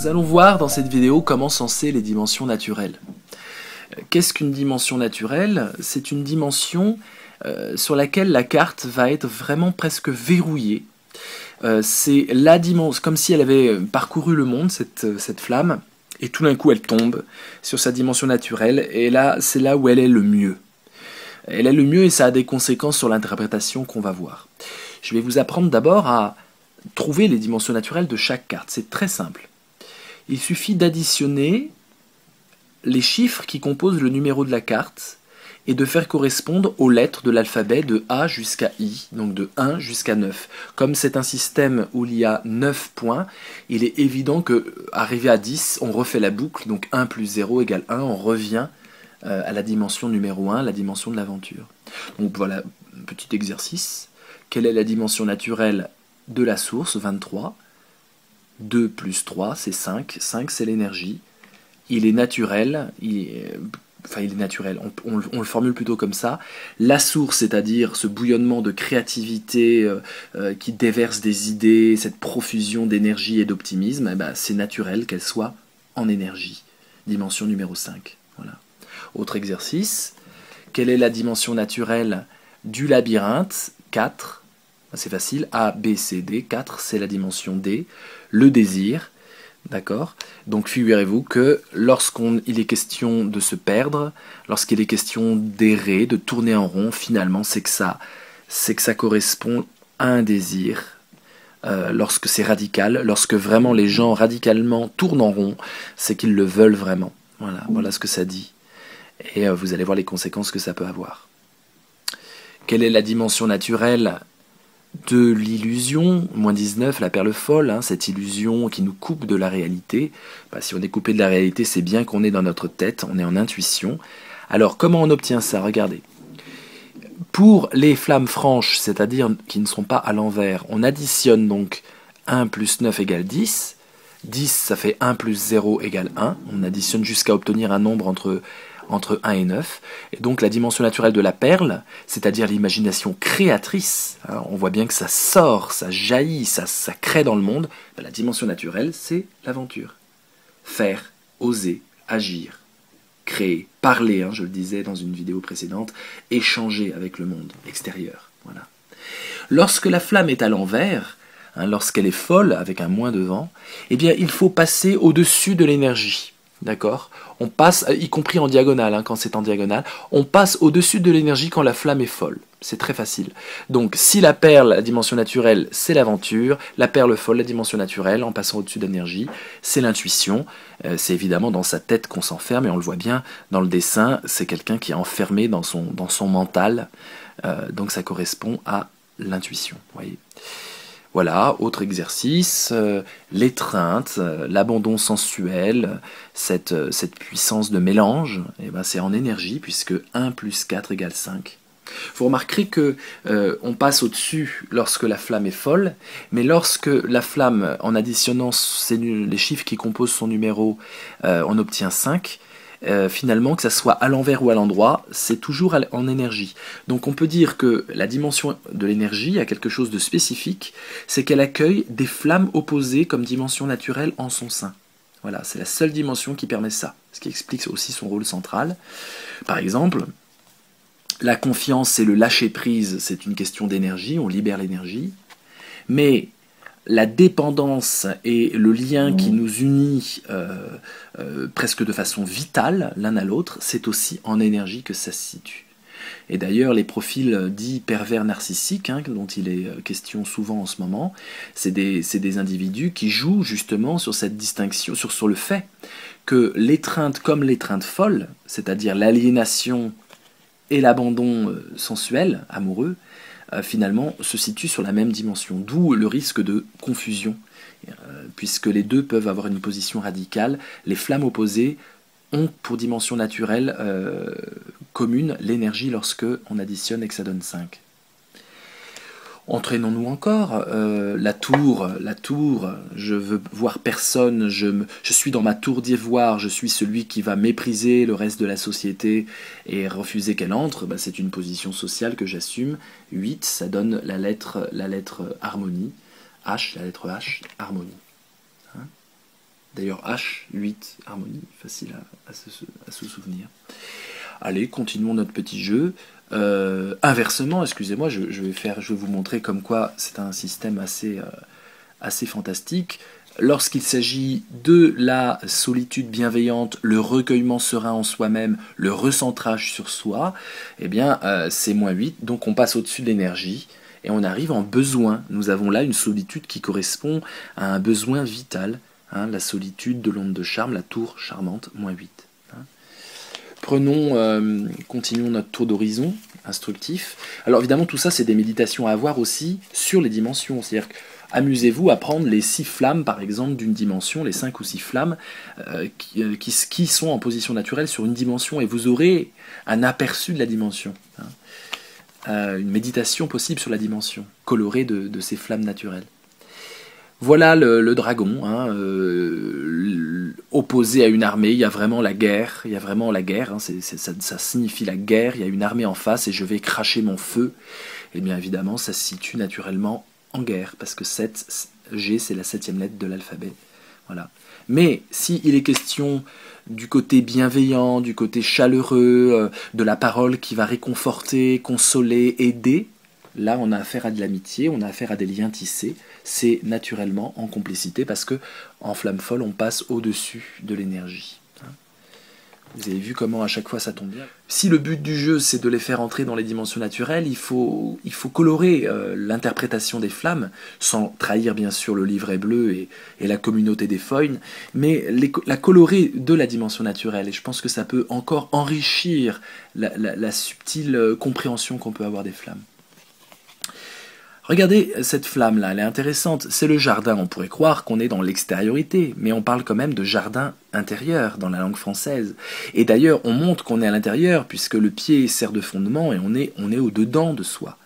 Nous allons voir dans cette vidéo comment senser les dimensions naturelles. Qu'est-ce qu'une dimension naturelle? C'est une dimension sur laquelle la carte va être vraiment presque verrouillée. C'est la dimension, comme si elle avait parcouru le monde, cette flamme, et tout d'un coup elle tombe sur sa dimension naturelle, et là c'est là où elle est le mieux. Elle est le mieux et ça a des conséquences sur l'interprétation qu'on va voir. Je vais vous apprendre d'abord à trouver les dimensions naturelles de chaque carte. C'est très simple. Il suffit d'additionner les chiffres qui composent le numéro de la carte et de faire correspondre aux lettres de l'alphabet de A jusqu'à I, donc de 1 jusqu'à 9. Comme c'est un système où il y a 9 points, il est évident qu'arrivé à 10, on refait la boucle, donc 1 plus 0 égale 1, on revient à la dimension numéro 1, la dimension de l'aventure. Donc voilà, un petit exercice. Quelle est la dimension naturelle de la source? 23. 2 plus 3, c'est 5. 5, c'est l'énergie. Il est naturel, enfin il est naturel, on le formule plutôt comme ça. La source, c'est-à-dire ce bouillonnement de créativité qui déverse des idées, cette profusion d'énergie et d'optimisme, eh ben, c'est naturel qu'elle soit en énergie. Dimension numéro 5. Voilà. Autre exercice, quelle est la dimension naturelle du labyrinthe? 4, c'est facile, A, B, C, D, 4, c'est la dimension D, le désir, d'accord? Donc figurez-vous que lorsqu'il est question de se perdre, lorsqu'il est question d'errer, de tourner en rond, finalement c'est que ça correspond à un désir. Lorsque c'est radical, lorsque vraiment les gens radicalement tournent en rond, c'est qu'ils le veulent vraiment. Voilà ce que ça dit. Et vous allez voir les conséquences que ça peut avoir. Quelle est la dimension naturelle de l'illusion? Moins 19, la perle folle, hein, cette illusion qui nous coupe de la réalité. Bah, si on est coupé de la réalité, c'est bien qu'on est dans notre tête, on est en intuition. Alors, comment on obtient ça? Regardez. Pour les flammes franches, c'est-à-dire qui ne sont pas à l'envers, on additionne donc 1 plus 9 égale 10. 10, ça fait 1 plus 0 égale 1. On additionne jusqu'à obtenir un nombre entre 1 et 9. Et donc la dimension naturelle de la perle, c'est-à-dire l'imagination créatrice, hein, on voit bien que ça sort, ça jaillit, ça crée dans le monde. Ben, la dimension naturelle, c'est l'aventure. Faire, oser, agir, créer, parler, hein, je le disais dans une vidéo précédente, échanger avec le monde extérieur. Voilà. Lorsque la flamme est à l'envers, hein, lorsqu'elle est folle, avec un moins devant, eh bien il faut passer au-dessus de l'énergie. D'accord? On passe, y compris en diagonale, hein, quand c'est en diagonale, on passe au-dessus de l'énergie quand la flamme est folle. C'est très facile. Donc, si la perle, la dimension naturelle, c'est l'aventure, la perle folle, la dimension naturelle, en passant au-dessus de l'énergie, c'est l'intuition. C'est évidemment dans sa tête qu'on s'enferme, et on le voit bien dans le dessin, c'est quelqu'un qui est enfermé dans son mental. Donc, ça correspond à l'intuition. Voyez. Voilà, autre exercice, l'étreinte, l'abandon sensuel, cette puissance de mélange, eh ben c'est en énergie puisque 1 plus 4 égale 5. Vous remarquerez que on passe au-dessus lorsque la flamme est folle, mais lorsque la flamme, en additionnant les chiffres qui composent son numéro, on obtient 5, finalement, que ça soit à l'envers ou à l'endroit, c'est toujours en énergie. Donc on peut dire que la dimension de l'énergie a quelque chose de spécifique, c'est qu'elle accueille des flammes opposées comme dimension naturelle en son sein. Voilà, c'est la seule dimension qui permet ça, ce qui explique aussi son rôle central. Par exemple, la confiance et le lâcher-prise, c'est une question d'énergie, on libère l'énergie, mais la dépendance et le lien qui nous unit presque de façon vitale l'un à l'autre, c'est aussi en énergie que ça se situe. Et d'ailleurs, les profils dits pervers narcissiques, hein, dont il est question souvent en ce moment, c'est des individus qui jouent justement sur cette distinction, sur le fait que l'étreinte comme l'étreinte folle, c'est-à-dire l'aliénation et l'abandon sensuel, amoureux, finalement se situent sur la même dimension, d'où le risque de confusion, puisque les deux peuvent avoir une position radicale. Les flammes opposées ont pour dimension naturelle commune l'énergie lorsque on additionne et que ça donne 5. Entraînons-nous encore, la tour, je veux voir personne, je suis dans ma tour d'ivoire, je suis celui qui va mépriser le reste de la société et refuser qu'elle entre, bah, c'est une position sociale que j'assume. 8, ça donne la lettre harmonie, H, la lettre H, harmonie. Hein? D'ailleurs, H, 8, harmonie, facile à se souvenir. Allez, continuons notre petit jeu. Inversement, excusez-moi, je vais vous montrer comme quoi c'est un système assez fantastique. Lorsqu'il s'agit de la solitude bienveillante, le recueillement serein en soi-même, le recentrage sur soi, eh bien, c'est -8, donc on passe au-dessus de l'énergie, et on arrive en besoin. Nous avons là une solitude qui correspond à un besoin vital, hein, la solitude de l'onde de charme, la tour charmante, -8. Continuons notre tour d'horizon instructif. Alors évidemment, tout ça, c'est des méditations à avoir aussi sur les dimensions. C'est-à-dire amusez-vous à prendre les 6 flammes, par exemple, d'une dimension, les 5 ou 6 flammes qui sont en position naturelle sur une dimension, et vous aurez un aperçu de la dimension. Une méditation possible sur la dimension, colorée de ces flammes naturelles. Voilà le dragon, hein, opposé à une armée. Il y a vraiment la guerre, hein, ça signifie la guerre. Il y a une armée en face et je vais cracher mon feu. Et bien évidemment, ça se situe naturellement en guerre, parce que 7, G, c'est la 7e lettre de l'alphabet. Voilà. Mais s'il est question du côté bienveillant, du côté chaleureux, de la parole qui va réconforter, consoler, aider, là on a affaire à de l'amitié, on a affaire à des liens tissés. C'est naturellement en complicité, parce que en flamme folle, on passe au-dessus de l'énergie. Vous avez vu comment à chaque fois ça tombe bien. Si le but du jeu c'est de les faire entrer dans les dimensions naturelles, il faut colorer l'interprétation des flammes, sans trahir bien sûr le livret bleu et la communauté des Foynes, mais la colorer de la dimension naturelle. Et je pense que ça peut encore enrichir la subtile compréhension qu'on peut avoir des flammes. Regardez cette flamme-là, elle est intéressante. C'est le jardin, on pourrait croire qu'on est dans l'extériorité, mais on parle quand même de jardin intérieur dans la langue française. Et d'ailleurs, on montre qu'on est à l'intérieur, puisque le pied sert de fondement et on est au-dedans de soi.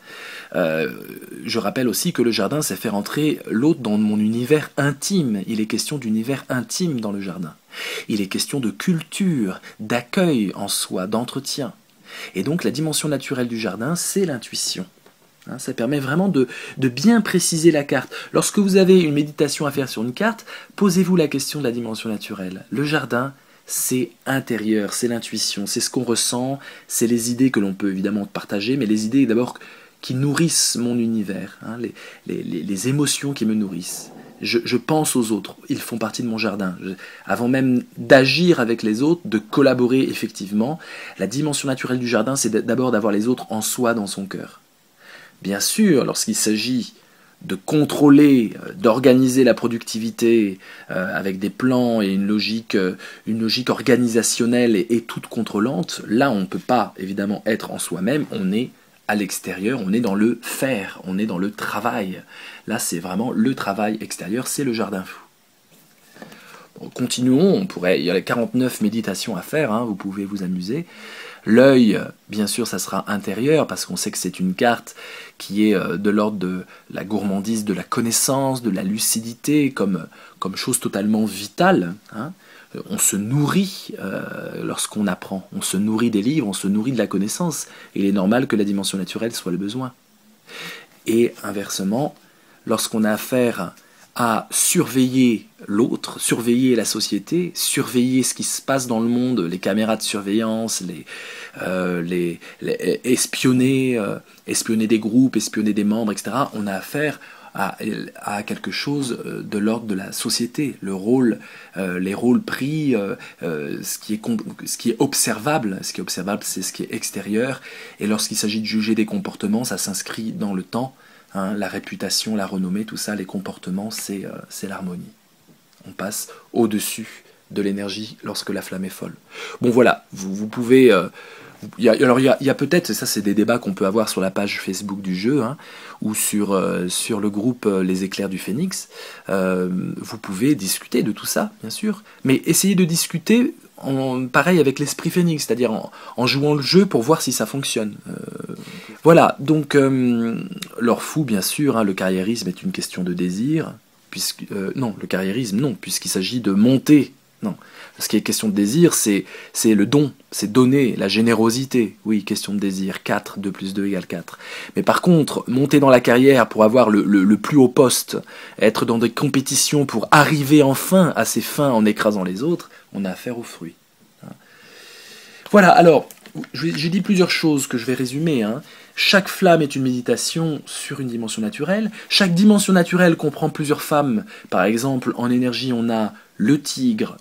Je rappelle aussi que le jardin, c'est faire entrer l'autre dans mon univers intime. Il est question d'univers intime dans le jardin. Il est question de culture, d'accueil en soi, d'entretien. Et donc la dimension naturelle du jardin, c'est l'intuition. Ça permet vraiment de bien préciser la carte. Lorsque vous avez une méditation à faire sur une carte, posez-vous la question de la dimension naturelle. Le jardin, c'est intérieur, c'est l'intuition, c'est ce qu'on ressent, c'est les idées que l'on peut évidemment partager, mais les idées d'abord qui nourrissent mon univers, hein, les émotions qui me nourrissent. Je pense aux autres, ils font partie de mon jardin. Avant même d'agir avec les autres, de collaborer effectivement, la dimension naturelle du jardin, c'est d'abord d'avoir les autres en soi, dans son cœur. Bien sûr, lorsqu'il s'agit de contrôler, d'organiser la productivité avec des plans et une logique organisationnelle et toute contrôlante, là on ne peut pas évidemment être en soi-même, on est à l'extérieur, on est dans le faire, on est dans le travail. Là c'est vraiment le travail extérieur, c'est le jardin fou. Bon, continuons, il y a 49 méditations à faire, hein, vous pouvez vous amuser. L'œil, bien sûr, ça sera intérieur, parce qu'on sait que c'est une carte qui est de l'ordre de la gourmandise, de la connaissance, de la lucidité, comme chose totalement vitale. Hein. On se nourrit lorsqu'on apprend, on se nourrit des livres, on se nourrit de la connaissance. Et il est normal que la dimension naturelle soit le besoin. Et inversement, lorsqu'on a affaire à surveiller l'autre, surveiller la société, surveiller ce qui se passe dans le monde, les caméras de surveillance, espionner des groupes, espionner des membres, etc. On a affaire à quelque chose de l'ordre de la société, les rôles pris, ce qui est observable. Ce qui est observable, c'est ce qui est extérieur. Et lorsqu'il s'agit de juger des comportements, ça s'inscrit dans le temps. Hein, la réputation, la renommée, tout ça, les comportements, c'est l'harmonie. On passe au-dessus de l'énergie lorsque la flamme est folle. Bon voilà, vous pouvez... il y a peut-être, ça c'est des débats qu'on peut avoir sur la page Facebook du jeu, hein, ou sur le groupe Les Éclairs du Phénix. Vous pouvez discuter de tout ça, bien sûr, mais essayez de discuter pareil avec l'esprit Phénix, c'est-à-dire en jouant le jeu pour voir si ça fonctionne. Voilà, donc l'or fou, bien sûr, hein, le carriérisme est une question de désir, non, le carriérisme, non, puisqu'il s'agit de monter Non. Ce qui est question de désir, c'est le don, c'est donner, la générosité. Oui, question de désir, 4, 2 plus 2 égale 4. Mais par contre, monter dans la carrière pour avoir le plus haut poste, être dans des compétitions pour arriver enfin à ses fins en écrasant les autres, on a affaire aux fruits. Voilà, alors, j'ai dit plusieurs choses que je vais résumer. Chaque flamme est une méditation sur une dimension naturelle. Chaque dimension naturelle comprend plusieurs flammes. Par exemple, en énergie, on a le tigre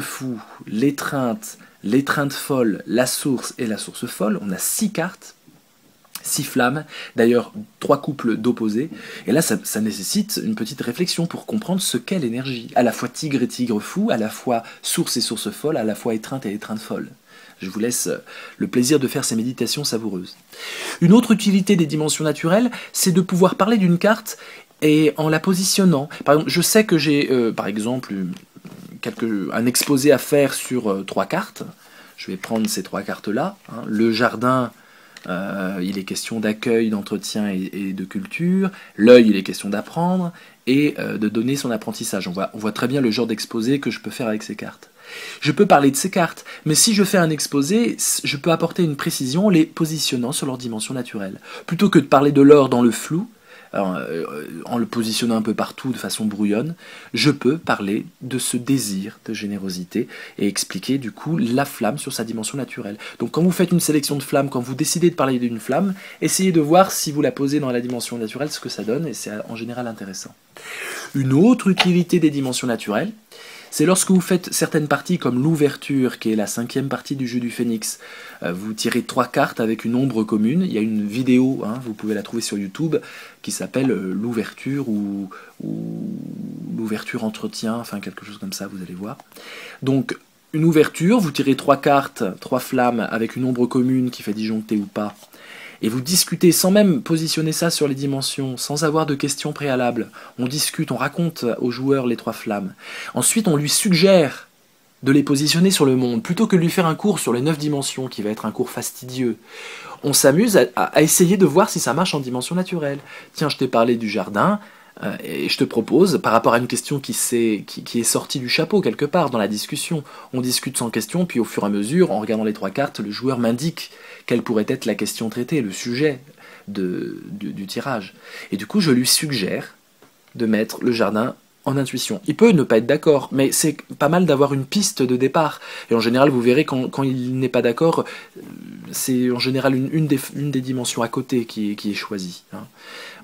fou, l'étreinte folle, la source et la source folle. On a 6 cartes, 6 flammes, d'ailleurs 3 couples d'opposés. Et là, ça nécessite une petite réflexion pour comprendre ce qu'est l'énergie. À la fois tigre et tigre fou, à la fois source et source folle, à la fois étreinte et étreinte folle. Je vous laisse le plaisir de faire ces méditations savoureuses. Une autre utilité des dimensions naturelles, c'est de pouvoir parler d'une carte et en la positionnant. Par exemple, je sais que j'ai, par exemple, un exposé à faire sur 3 cartes. Je vais prendre ces 3 cartes-là. Le jardin, il est question d'accueil, d'entretien et de culture. L'œil, il est question d'apprendre et de donner son apprentissage. On voit très bien le genre d'exposé que je peux faire avec ces cartes. Je peux parler de ces cartes, mais si je fais un exposé, je peux apporter une précision en les positionnant sur leur dimension naturelle. Plutôt que de parler de l'or dans le flou, en le positionnant un peu partout de façon brouillonne, je peux parler de ce désir de générosité et expliquer du coup la flamme sur sa dimension naturelle. Donc quand vous faites une sélection de flammes, quand vous décidez de parler d'une flamme, essayez de voir si vous la posez dans la dimension naturelle, ce que ça donne, et c'est en général intéressant. Une autre utilité des dimensions naturelles, c'est lorsque vous faites certaines parties comme l'ouverture, qui est la 5e partie du jeu du phénix. Vous tirez 3 cartes avec une ombre commune. Il y a une vidéo, vous pouvez la trouver sur YouTube, qui s'appelle l'ouverture ou l'ouverture entretien, enfin quelque chose comme ça, vous allez voir. Donc une ouverture, vous tirez 3 cartes, 3 flammes avec une ombre commune qui fait disjoncter ou pas. Et vous discutez sans même positionner ça sur les dimensions, sans avoir de questions préalables. On discute, on raconte au joueur les 3 flammes. Ensuite, on lui suggère de les positionner sur le monde, plutôt que de lui faire un cours sur les 9 dimensions, qui va être un cours fastidieux. On s'amuse à essayer de voir si ça marche en dimension naturelle. Tiens, je t'ai parlé du jardin, et je te propose, par rapport à une question qui est sortie du chapeau quelque part dans la discussion, on discute sans question, puis au fur et à mesure, en regardant les 3 cartes, le joueur m'indique quelle pourrait être la question traitée, le sujet du tirage. Et du coup, je lui suggère de mettre le jardin en intuition. Il peut ne pas être d'accord, mais c'est pas mal d'avoir une piste de départ. Et en général, vous verrez, quand il n'est pas d'accord, c'est en général une des dimensions à côté qui est choisie.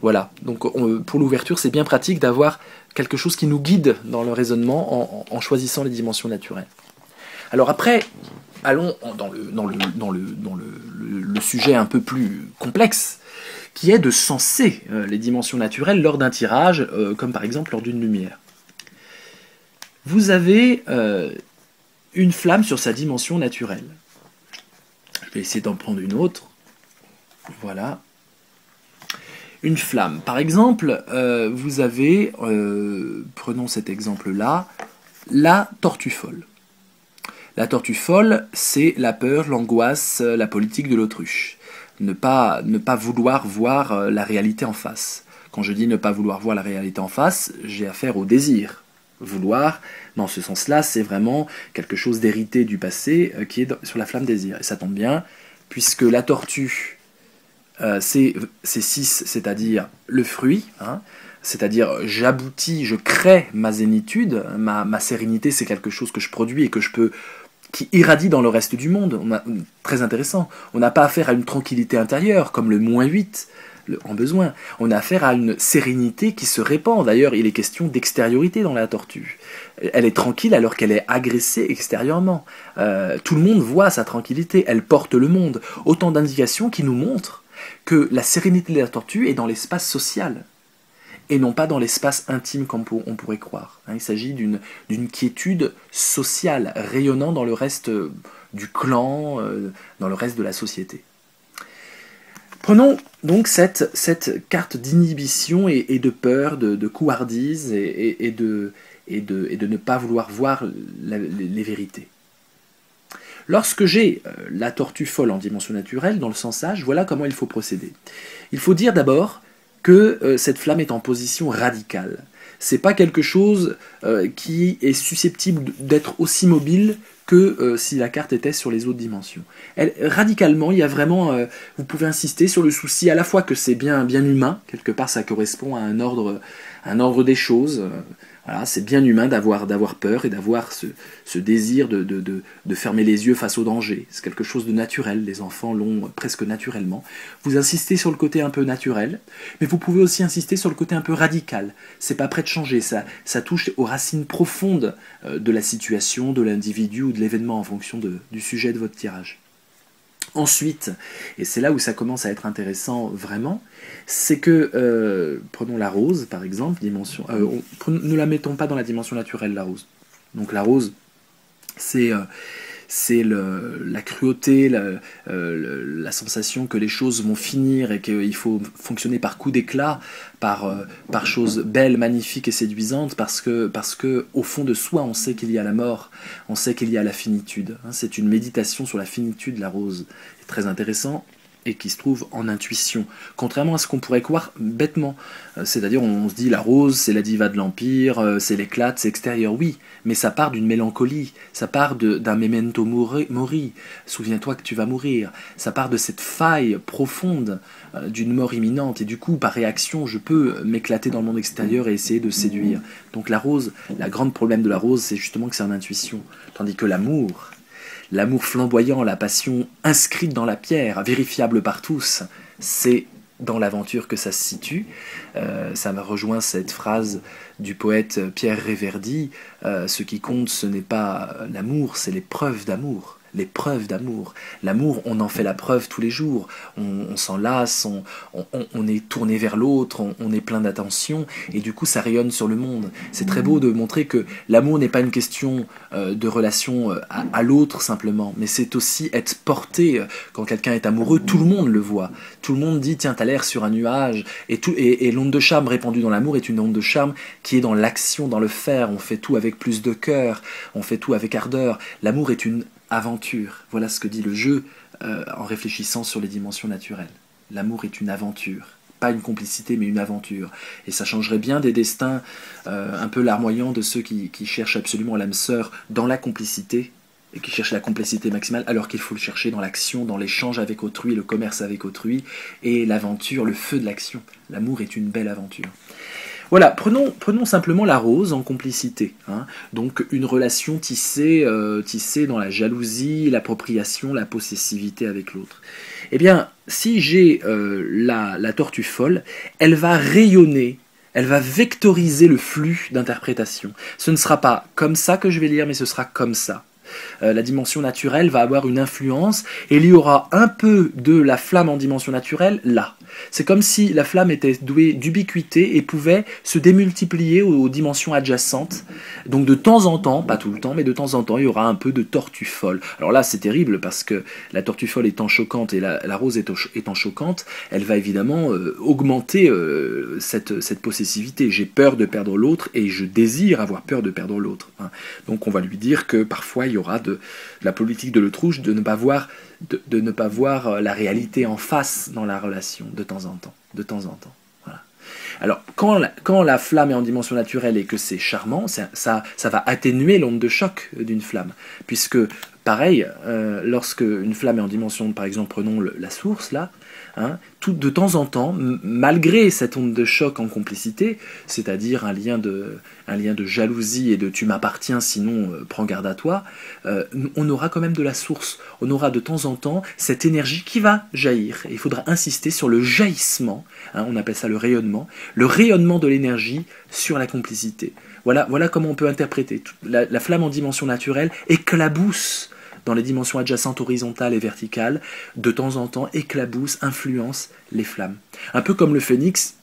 Voilà, donc pour l'ouverture, c'est bien pratique d'avoir quelque chose qui nous guide dans le raisonnement en choisissant les dimensions naturelles. Alors après, allons dans le sujet un peu plus complexe, qui est de senser les dimensions naturelles lors d'un tirage, comme par exemple lors d'une lumière. Vous avez une flamme sur sa dimension naturelle. Je vais essayer d'en prendre une autre. Voilà. Une flamme. Par exemple, vous avez, prenons cet exemple-là, la tortue folle. La tortue folle, c'est la peur, l'angoisse, la politique de l'autruche. Ne pas vouloir voir la réalité en face. Quand je dis ne pas vouloir voir la réalité en face, j'ai affaire au désir. Vouloir, dans ce sens-là, c'est vraiment quelque chose d'hérité du passé qui est sur la flamme désir. Et ça tombe bien, puisque la tortue, c'est 6, c'est-à-dire le fruit, c'est-à-dire j'aboutis, je crée ma zénitude, ma sérénité, c'est quelque chose que je produis et qui irradie dans le reste du monde. Très intéressant. On n'a pas affaire à une tranquillité intérieure, comme le -8 en besoin. On a affaire à une sérénité qui se répand. D'ailleurs, il est question d'extériorité dans la tortue. Elle est tranquille alors qu'elle est agressée extérieurement. Tout le monde voit sa tranquillité. Elle porte le monde. Autant d'indications qui nous montrent que la sérénité de la tortue est dans l'espace social, et non pas dans l'espace intime comme on pourrait croire. Il s'agit d'une quiétude sociale, rayonnant dans le reste du clan, dans le reste de la société. Prenons donc cette carte d'inhibition et de peur, de couardise et de ne pas vouloir voir les vérités. Lorsque j'ai la tortue folle en dimension naturelle, dans le sensage, voilà comment il faut procéder. Il faut dire d'abord que cette flamme est en position radicale. C'est pas quelque chose qui est susceptible d'être aussi mobile que si la carte était sur les autres dimensions. Radicalement, il y a vraiment, vous pouvez insister sur le souci à la fois que c'est bien humain, quelque part ça correspond à un ordre des choses. Voilà, c'est bien humain d'avoir peur et d'avoir ce désir de fermer les yeux face au danger. C'est quelque chose de naturel, les enfants l'ont presque naturellement. Vous insistez sur le côté un peu naturel, mais vous pouvez aussi insister sur le côté un peu radical. C'est pas prêt de changer, ça touche aux racines profondes de la situation, de l'individu ou de l'événement en fonction du sujet de votre tirage. Ensuite, et c'est là où ça commence à être intéressant vraiment, c'est que, prenons la rose par exemple, ne la mettons pas dans la dimension naturelle, la rose. Donc la rose, c'est la cruauté, la sensation que les choses vont finir et qu'il faut fonctionner par coups d'éclat, par choses belles, magnifiques et séduisantes, parce que au fond de soi, on sait qu'il y a la mort, on sait qu'il y a la finitude. C'est une méditation sur la finitude, la rose. C'est très intéressant et qui se trouve en intuition, contrairement à ce qu'on pourrait croire bêtement. C'est-à-dire, on se dit, la rose, c'est la diva de l'Empire, c'est l'éclate, c'est extérieur, oui, mais ça part d'une mélancolie, ça part d'un memento mori, souviens-toi que tu vas mourir, ça part de cette faille profonde d'une mort imminente, et du coup, par réaction, je peux m'éclater dans le monde extérieur et essayer de séduire. Donc la rose, le grand problème de la rose, c'est justement que c'est en intuition, tandis que l'amour flamboyant, la passion inscrite dans la pierre, vérifiable par tous, c'est dans l'aventure que ça se situe. Ça me rejoint cette phrase du poète Pierre Réverdy, ce qui compte, ce n'est pas l'amour, c'est les preuves d'amour. Les preuves d'amour. L'amour, on en fait la preuve tous les jours. On s'en lasse, on est tourné vers l'autre, on est plein d'attention, et du coup ça rayonne sur le monde. C'est très beau de montrer que l'amour n'est pas une question de relation à l'autre simplement, mais c'est aussi être porté. Quand quelqu'un est amoureux, tout le monde le voit. Tout le monde dit, tiens, t'as l'air sur un nuage. Et l'onde de charme répandue dans l'amour est une onde de charme qui est dans l'action, dans le faire. On fait tout avec plus de cœur, on fait tout avec ardeur. L'amour est une aventure. Voilà ce que dit le jeu en réfléchissant sur les dimensions naturelles. L'amour est une aventure. Pas une complicité, mais une aventure. Et ça changerait bien des destins un peu larmoyants de ceux qui cherchent absolument l'âme sœur dans la complicité, et qui cherchent la complicité maximale, alors qu'il faut le chercher dans l'action, dans l'échange avec autrui, le commerce avec autrui, et l'aventure, le feu de l'action. L'amour est une belle aventure. Voilà, prenons simplement la rose en complicité. Donc une relation tissée dans la jalousie, l'appropriation, la possessivité avec l'autre. Eh bien, si j'ai la tortue folle, elle va rayonner, elle va vectoriser le flux d'interprétation. Ce ne sera pas comme ça que je vais lire, mais ce sera comme ça. La dimension naturelle va avoir une influence, et il y aura un peu de la flamme en dimension naturelle là. C'est comme si la flamme était douée d'ubiquité et pouvait se démultiplier aux dimensions adjacentes. Donc de temps en temps, pas tout le temps, mais de temps en temps, il y aura un peu de tortue folle. Alors là, c'est terrible parce que la tortue folle étant choquante et la rose étant choquante, elle va évidemment augmenter cette possessivité. J'ai peur de perdre l'autre et je désire avoir peur de perdre l'autre. Donc on va lui dire que parfois il y aura de la politique de l'autruche de ne pas voir la réalité en face dans la relation de temps en temps. Voilà. Alors quand la flamme est en dimension naturelle et que c'est charmant, ça va atténuer l'onde de choc d'une flamme, puisque pareil, lorsque une flamme est en dimension, par exemple prenons la source là, de temps en temps, malgré cette onde de choc en complicité, c'est-à-dire un lien de jalousie et de tu m'appartiens sinon prends garde à toi, on aura quand même de la source, on aura de temps en temps cette énergie qui va jaillir, et il faudra insister sur le jaillissement, on appelle ça le rayonnement de l'énergie sur la complicité. Voilà comment on peut interpréter. La flamme en dimension naturelle éclabousse dans les dimensions adjacentes horizontales et verticales, de temps en temps éclabousse, influence les flammes. Un peu comme le phénix,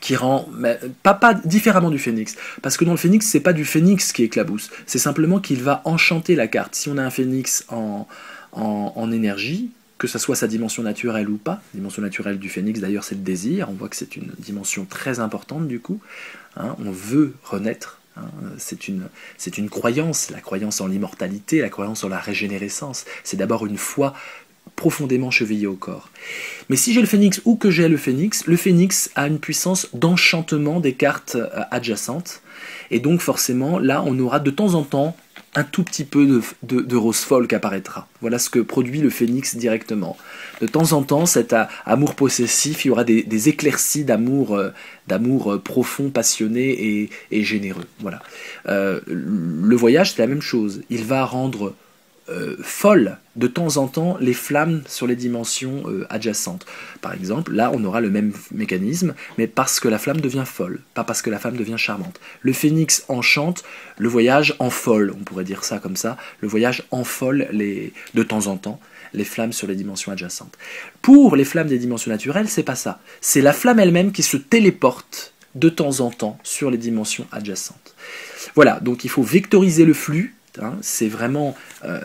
qui rend, pas différemment du phénix, parce que dans le phénix, c'est pas du phénix qui éclabousse, c'est simplement qu'il va enchanter la carte. Si on a un phénix en énergie, que ce soit sa dimension naturelle ou pas, la dimension naturelle du phénix d'ailleurs c'est le désir, on voit que c'est une dimension très importante du coup, on veut renaître. C'est une croyance, la croyance en l'immortalité, la croyance en la régénérescence. C'est d'abord une foi profondément chevillé au corps. Mais si j'ai le phénix ou que j'ai le phénix a une puissance d'enchantement des cartes adjacentes. Et donc forcément, là, on aura de temps en temps un tout petit peu de rose folle qui apparaîtra. Voilà ce que produit le phénix directement. De temps en temps, cet amour possessif, il y aura des éclaircies d'amour profond, passionné et généreux. Voilà. Le voyage, c'est la même chose. Il va rendre folle de temps en temps les flammes sur les dimensions adjacentes. Par exemple, là on aura le même mécanisme, mais parce que la flamme devient folle, pas parce que la flamme devient charmante. Le phénix enchante, le voyage enfolle, on pourrait dire ça comme ça, le voyage enfolle de temps en temps les flammes sur les dimensions adjacentes. Pour les flammes des dimensions naturelles, c'est pas ça. C'est la flamme elle-même qui se téléporte de temps en temps sur les dimensions adjacentes. Voilà, donc il faut vectoriser le flux. C'est vraiment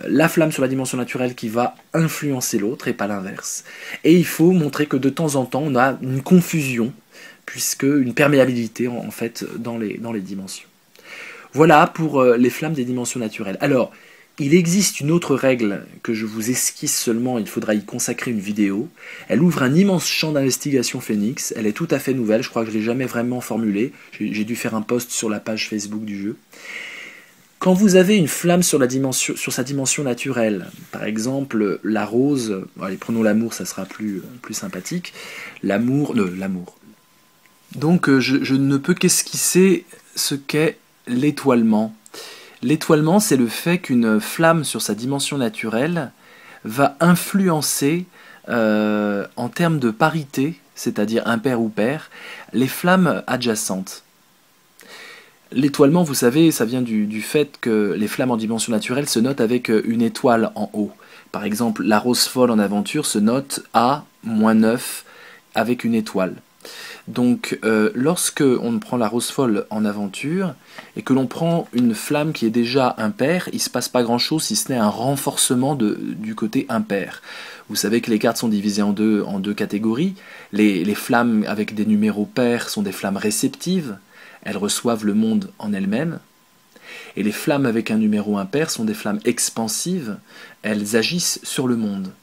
la flamme sur la dimension naturelle qui va influencer l'autre et pas l'inverse. Et il faut montrer que de temps en temps, on a une confusion, puisque une perméabilité en fait dans les dimensions. Voilà pour les flammes des dimensions naturelles. Alors, il existe une autre règle que je vous esquisse seulement, il faudra y consacrer une vidéo. Elle ouvre un immense champ d'investigation phénix, elle est tout à fait nouvelle, je crois que je ne l'ai jamais vraiment formulée. J'ai dû faire un post sur la page Facebook du jeu. Quand vous avez une flamme sur sa dimension naturelle, par exemple la rose, allez, prenons l'amour, ça sera plus sympathique, l'amour. Donc je ne peux qu'esquisser ce qu'est l'étoilement. L'étoilement, c'est le fait qu'une flamme sur sa dimension naturelle va influencer, en termes de parité, c'est-à-dire impair ou pair, les flammes adjacentes. L'étoilement, vous savez, ça vient du fait que les flammes en dimension naturelle se notent avec une étoile en haut. Par exemple, la rose folle en aventure se note à -9 avec une étoile. Donc, lorsque on prend la rose folle en aventure et que l'on prend une flamme qui est déjà impaire, il ne se passe pas grand-chose si ce n'est un renforcement du côté impair. Vous savez que les cartes sont divisées en deux catégories. Les flammes avec des numéros pairs sont des flammes réceptives. Elles reçoivent le monde en elles-mêmes. Et les flammes avec un numéro impair sont des flammes expansives. Elles agissent sur le monde.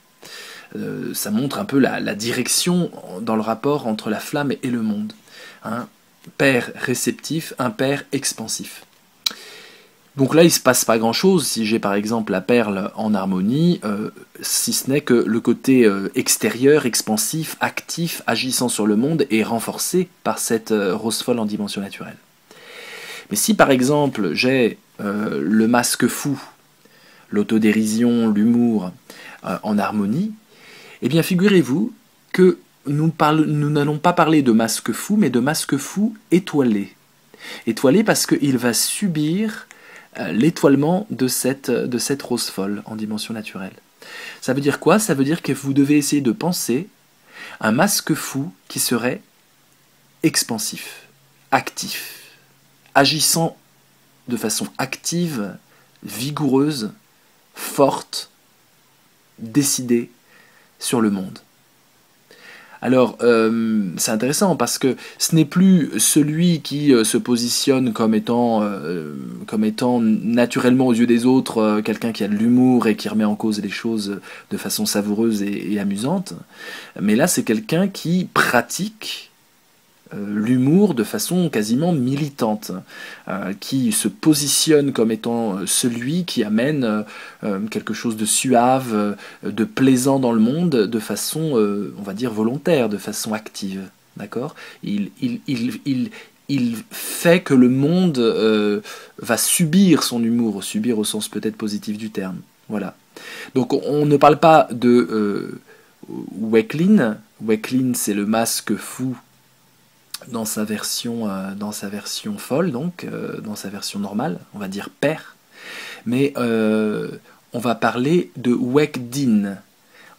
Ça montre un peu la direction dans le rapport entre la flamme et le monde. Pair réceptif, impair expansif. Donc là, il ne se passe pas grand-chose si j'ai par exemple la perle en harmonie, si ce n'est que le côté extérieur, expansif, actif, agissant sur le monde est renforcé par cette rose folle en dimension naturelle. Mais si par exemple j'ai le masque fou, l'autodérision, l'humour en harmonie, eh bien figurez-vous que nous n'allons pas parler de masque fou, mais de masque fou étoilé. Étoilé parce qu'il va subir l'étoilement de cette rose folle en dimension naturelle. Ça veut dire quoi? Ça veut dire que vous devez essayer de penser un masque fou qui serait expansif, actif, agissant de façon active, vigoureuse, forte, décidée sur le monde. Alors, c'est intéressant parce que ce n'est plus celui qui se positionne comme étant naturellement aux yeux des autres quelqu'un qui a de l'humour et qui remet en cause les choses de façon savoureuse et amusante, mais là c'est quelqu'un qui pratique l'humour de façon quasiment militante, qui se positionne comme étant celui qui amène quelque chose de suave, de plaisant dans le monde, de façon, on va dire, volontaire, de façon active. D'accord ? Il fait que le monde va subir son humour, subir au sens peut-être positif du terme. Voilà. Donc on ne parle pas de Weklin. Weklin, c'est le masque fou dans sa version folle, donc dans sa version normale, on va dire pair, mais on va parler de Wekdin.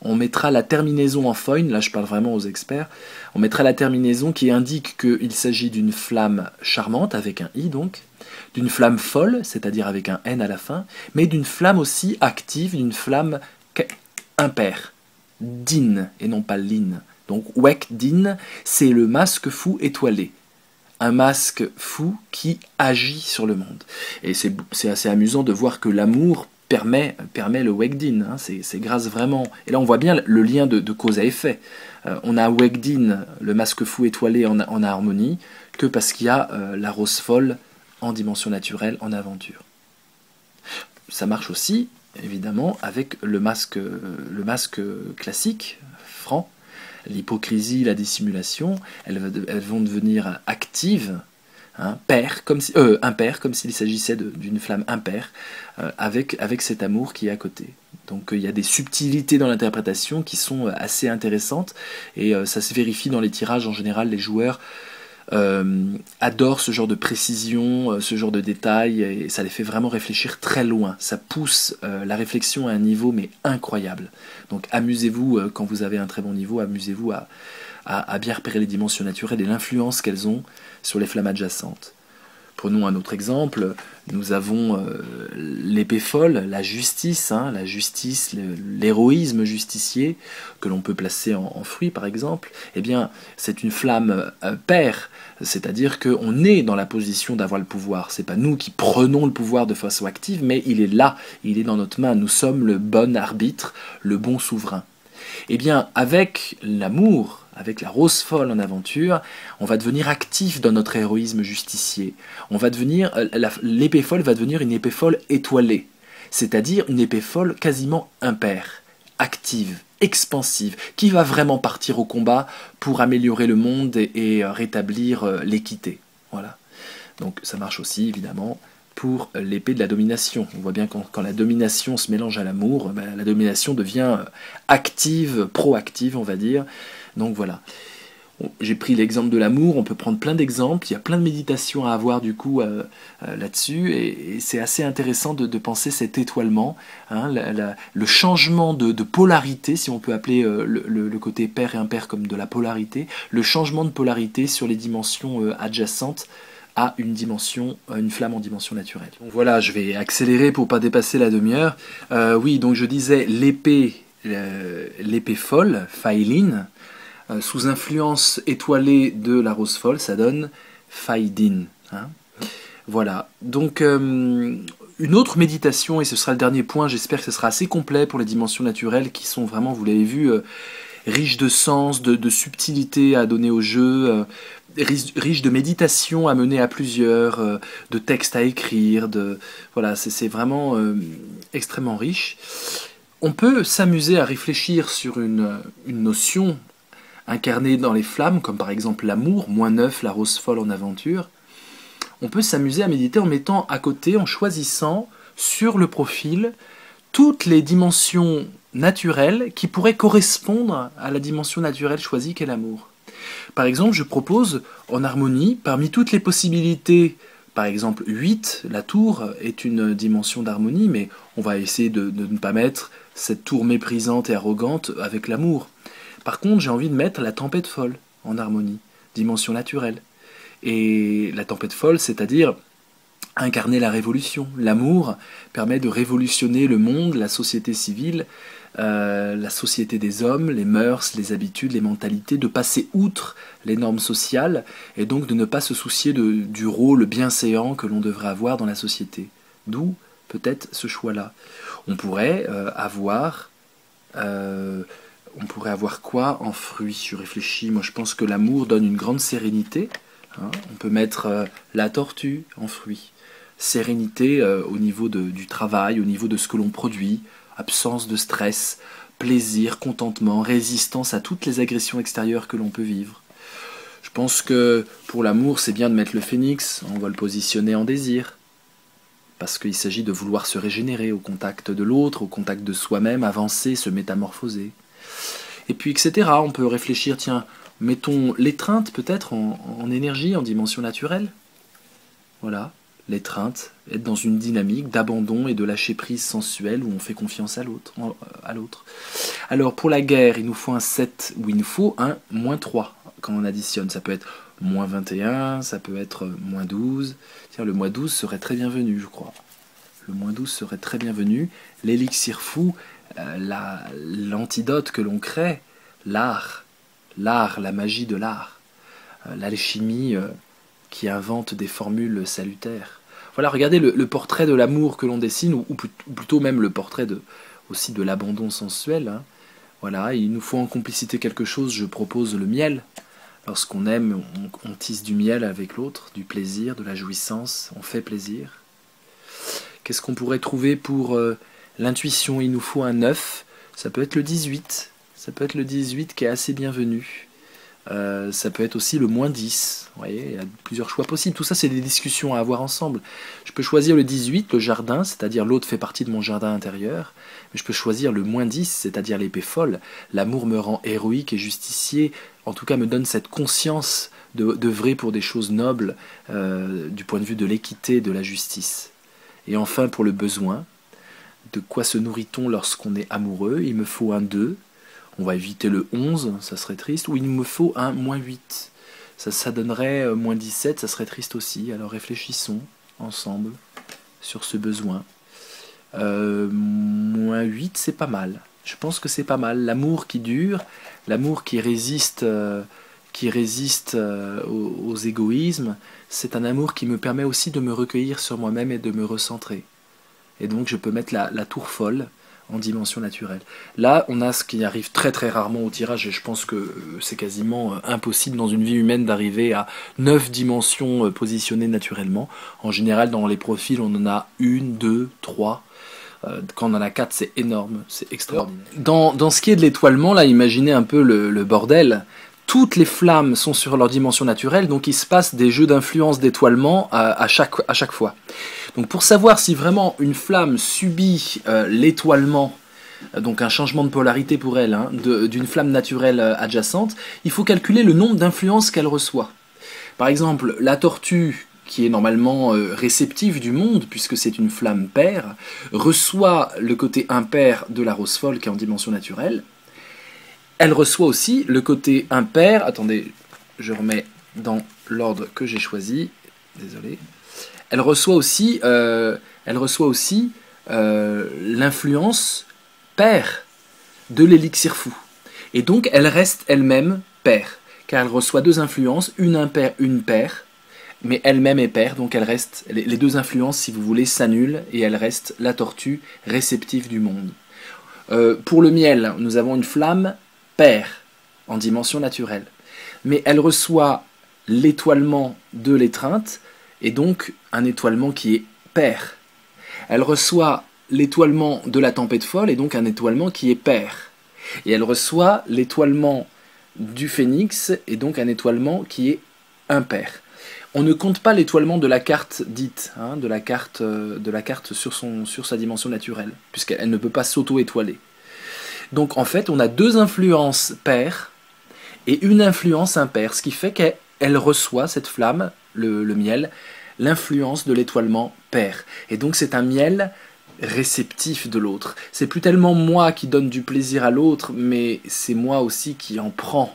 On mettra la terminaison en foin, là je parle vraiment aux experts, on mettra la terminaison qui indique qu'il s'agit d'une flamme charmante, avec un i donc, d'une flamme folle, c'est-à-dire avec un n à la fin, mais d'une flamme aussi active, d'une flamme impaire, din, et non pas lin. Donc Wekdin, c'est le masque fou étoilé. Un masque fou qui agit sur le monde. Et c'est assez amusant de voir que l'amour permet le Wegdin. Hein, c'est grâce vraiment... Et là, on voit bien le lien de cause à effet. On a Wegdin, le masque fou étoilé en harmonie, que parce qu'il y a la rose folle en dimension naturelle, en aventure. Ça marche aussi, évidemment, avec le masque classique, franc. L'hypocrisie, la dissimulation, elles vont devenir actives, hein, impaires, comme s'il s'agissait d'une flamme impaire, avec cet amour qui est à côté. Donc il y a des subtilités dans l'interprétation qui sont assez intéressantes, et ça se vérifie dans les tirages. En général, les joueurs adorent ce genre de précision, ce genre de détails, et ça les fait vraiment réfléchir très loin. Ça pousse la réflexion à un niveau mais incroyable. Donc amusez-vous, quand vous avez un très bon niveau, amusez-vous à bien repérer les dimensions naturelles et l'influence qu'elles ont sur les flammes adjacentes. Prenons un autre exemple, nous avons l'épée folle, la justice, hein, l'héroïsme justicier, que l'on peut placer en fruit par exemple. Eh bien, c'est une flamme paire, c'est-à-dire qu'on est dans la position d'avoir le pouvoir. C'est pas nous qui prenons le pouvoir de façon active, mais il est là, il est dans notre main. Nous sommes le bon arbitre, le bon souverain. Eh bien, avec l'amour, avec la rose folle en aventure, on va devenir actif dans notre héroïsme justicier. L'épée folle va devenir une épée folle étoilée, c'est-à-dire une épée folle quasiment impaire, active, expansive, qui va vraiment partir au combat pour améliorer le monde et rétablir l'équité. Voilà. Donc ça marche aussi, évidemment, pour l'épée de la domination. On voit bien quand la domination se mélange à l'amour, la domination devient active, proactive, on va dire. Donc voilà. J'ai pris l'exemple de l'amour, on peut prendre plein d'exemples, il y a plein de méditations à avoir du coup là-dessus, et c'est assez intéressant de penser cet étoilement, hein, le changement de polarité, si on peut appeler le côté pair et impair comme de la polarité, le changement de polarité sur les dimensions adjacentes à une flamme en dimension naturelle. Donc voilà, je vais accélérer pour pas dépasser la demi-heure. Oui, donc je disais l'épée folle, Failin, sous influence étoilée de la rose folle, ça donne Faidin. Hein. Voilà, donc une autre méditation, et ce sera le dernier point, j'espère que ce sera assez complet pour les dimensions naturelles qui sont vraiment, vous l'avez vu, riches de sens, de subtilité à donner au jeu, riche de méditation à mener à plusieurs, de textes à écrire, voilà, c'est vraiment extrêmement riche. On peut s'amuser à réfléchir sur une notion incarnée dans les flammes, comme par exemple l'amour, -9, la rose folle en aventure. On peut s'amuser à méditer en mettant à côté, en choisissant sur le profil toutes les dimensions naturelles qui pourraient correspondre à la dimension naturelle choisie qu'est l'amour. Par exemple, je propose en harmonie, parmi toutes les possibilités, par exemple 8, la tour est une dimension d'harmonie, mais on va essayer de ne pas mettre cette tour méprisante et arrogante avec l'amour. Par contre, j'ai envie de mettre la tempête folle en harmonie, dimension naturelle. Et la tempête folle, c'est-à-dire incarner la révolution. L'amour permet de révolutionner le monde, la société civile, la société des hommes, les mœurs, les habitudes, les mentalités, de passer outre les normes sociales et donc de ne pas se soucier du rôle bienséant que l'on devrait avoir dans la société. D'où peut-être ce choix-là. On pourrait avoir quoi en fruit? Je réfléchis, moi je pense que l'amour donne une grande sérénité. Hein. On peut mettre la tortue en fruit. Sérénité au niveau du travail, au niveau de ce que l'on produit, absence de stress, plaisir, contentement, résistance à toutes les agressions extérieures que l'on peut vivre. Je pense que pour l'amour, c'est bien de mettre le phénix, on va le positionner en désir, parce qu'il s'agit de vouloir se régénérer au contact de l'autre, au contact de soi-même, avancer, se métamorphoser. Et puis, etc. On peut réfléchir, tiens, mettons l'étreinte peut-être en énergie, en dimension naturelle. Voilà. L'étreinte, être dans une dynamique d'abandon et de lâcher prise sensuelle où on fait confiance à l'autre. Alors pour la guerre, il nous faut un 7 ou il nous faut un -3 quand on additionne. Ça peut être -21, ça peut être -12. Tiens, le -12 serait très bienvenu, je crois. Le -12 serait très bienvenu. L'élixir fou, l'antidote que l'on crée, l'art, la magie de l'art, l'alchimie qui invente des formules salutaires. Voilà, regardez le portrait de l'amour que l'on dessine, ou plutôt même le portrait aussi de l'abandon sensuel. Hein. Voilà, il nous faut en complicité quelque chose, je propose le miel. Lorsqu'on aime, on tisse du miel avec l'autre, du plaisir, de la jouissance, on fait plaisir. Qu'est-ce qu'on pourrait trouver pour l'intuition? Il nous faut un 9, ça peut être le 18, ça peut être le 18 qui est assez bienvenu. Ça peut être aussi le -10, vous voyez, il y a plusieurs choix possibles. Tout ça, c'est des discussions à avoir ensemble. Je peux choisir le 18, le jardin, c'est-à-dire l'autre fait partie de mon jardin intérieur. Mais je peux choisir le -10, c'est-à-dire l'épée folle. L'amour me rend héroïque et justicier, en tout cas me donne cette conscience d'œuvrer pour des choses nobles, du point de vue de l'équité, de la justice. Et enfin, pour le besoin, de quoi se nourrit-on lorsqu'on est amoureux? Il me faut un 2. On va éviter le 11, ça serait triste. Ou il me faut un -8. Ça donnerait -17, ça serait triste aussi. Alors réfléchissons ensemble sur ce besoin. -8, c'est pas mal. Je pense que c'est pas mal. L'amour qui dure, l'amour qui résiste aux égoïsmes, c'est un amour qui me permet aussi de me recueillir sur moi-même et de me recentrer. Et donc je peux mettre la tour folle en dimension naturelle. Là, on a ce qui arrive très très rarement au tirage, et je pense que c'est quasiment impossible dans une vie humaine d'arriver à 9 dimensions positionnées naturellement. En général, dans les profils, on en a 1, 2, 3. Quand on en a 4, c'est énorme, c'est extraordinaire. Dans ce qui est de l'étoilement, là, imaginez un peu le bordel. Toutes les flammes sont sur leur dimension naturelle, donc il se passe des jeux d'influence d'étoilement à chaque fois. Donc pour savoir si vraiment une flamme subit l'étoilement, donc un changement de polarité pour elle, hein, d'une flamme naturelle adjacente, il faut calculer le nombre d'influences qu'elle reçoit. Par exemple, la tortue, qui est normalement réceptive du monde, puisque c'est une flamme paire, reçoit le côté impair de la rose folle qui est en dimension naturelle. Elle reçoit aussi le côté impair, attendez, je remets dans l'ordre que j'ai choisi, désolé. Elle reçoit aussi l'influence paire de l'élixir fou. Et donc elle reste elle-même paire, car elle reçoit 2 influences, une impaire, une paire, mais elle-même est paire, donc elle reste, les 2 influences, si vous voulez, s'annulent, et elle reste la tortue réceptive du monde. Pour le miel, nous avons une flamme paire en dimension naturelle, mais elle reçoit l'étoilement de l'étreinte, et donc un étoilement qui est pair. Elle reçoit l'étoilement de la tempête folle, et donc un étoilement qui est pair. Et elle reçoit l'étoilement du phénix, et donc un étoilement qui est impair. On ne compte pas l'étoilement de la carte dite, hein, de la carte sur sa dimension naturelle, puisqu'elle ne peut pas s'auto-étoiler. Donc en fait, on a 2 influences paires et une influence impaire, ce qui fait qu'elle reçoit, cette flamme, le miel, l'influence de l'étoilement pair. Et donc c'est un miel réceptif de l'autre. C'est plus tellement moi qui donne du plaisir à l'autre, mais c'est moi aussi qui en prend,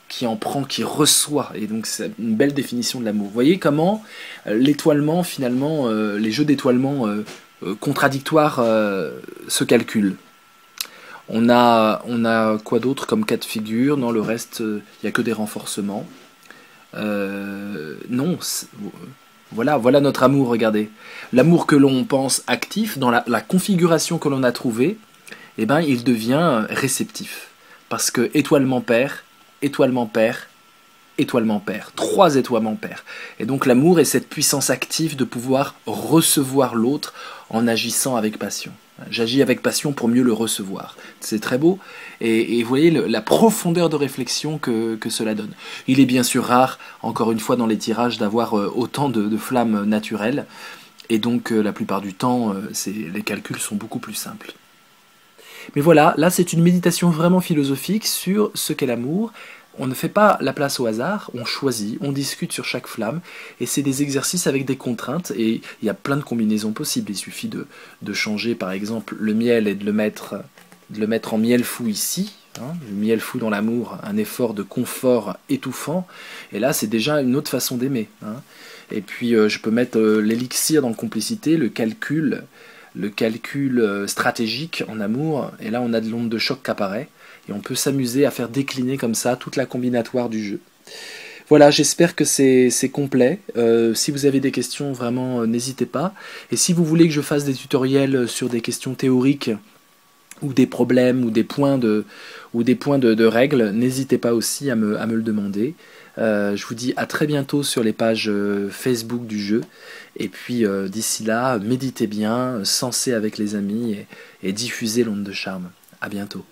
qui reçoit. Et donc c'est une belle définition de l'amour. Vous voyez comment l'étoilement, finalement, les jeux d'étoilement contradictoires se calculent. On a quoi d'autre comme cas de figure? Non, le reste, il n'y a que des renforcements. Non, voilà notre amour, regardez. L'amour que l'on pense actif, dans la configuration que l'on a trouvée, eh ben, il devient réceptif. Parce que étoilement pair, étoilement pair, étoilement pair. 3 étoilements pairs. Et donc l'amour est cette puissance active de pouvoir recevoir l'autre en agissant avec passion. J'agis avec passion pour mieux le recevoir. C'est très beau. Et vous voyez la profondeur de réflexion que cela donne. Il est bien sûr rare, encore une fois dans les tirages, d'avoir autant de flammes naturelles. Et donc la plupart du temps, les calculs sont beaucoup plus simples. Mais voilà, là c'est une méditation vraiment philosophique sur ce qu'est l'amour. On ne fait pas la place au hasard, on choisit, on discute sur chaque flamme, et c'est des exercices avec des contraintes, et il y a plein de combinaisons possibles. Il suffit de changer par exemple le miel et de le mettre en miel fou ici, hein, le miel fou dans l'amour, un effort de confort étouffant, et là c'est déjà une autre façon d'aimer. Hein. Et puis je peux mettre l'élixir dans complicité, le calcul stratégique en amour, et là on a de l'onde de choc qui apparaît, et on peut s'amuser à faire décliner comme ça toute la combinatoire du jeu. Voilà, j'espère que c'est complet. Si vous avez des questions, vraiment, n'hésitez pas. Et si vous voulez que je fasse des tutoriels sur des questions théoriques ou des problèmes ou des points de règles, n'hésitez pas aussi à me le demander. Je vous dis à très bientôt sur les pages Facebook du jeu. Et puis d'ici là, méditez bien, sensez avec les amis et diffusez l'onde de charme. À bientôt.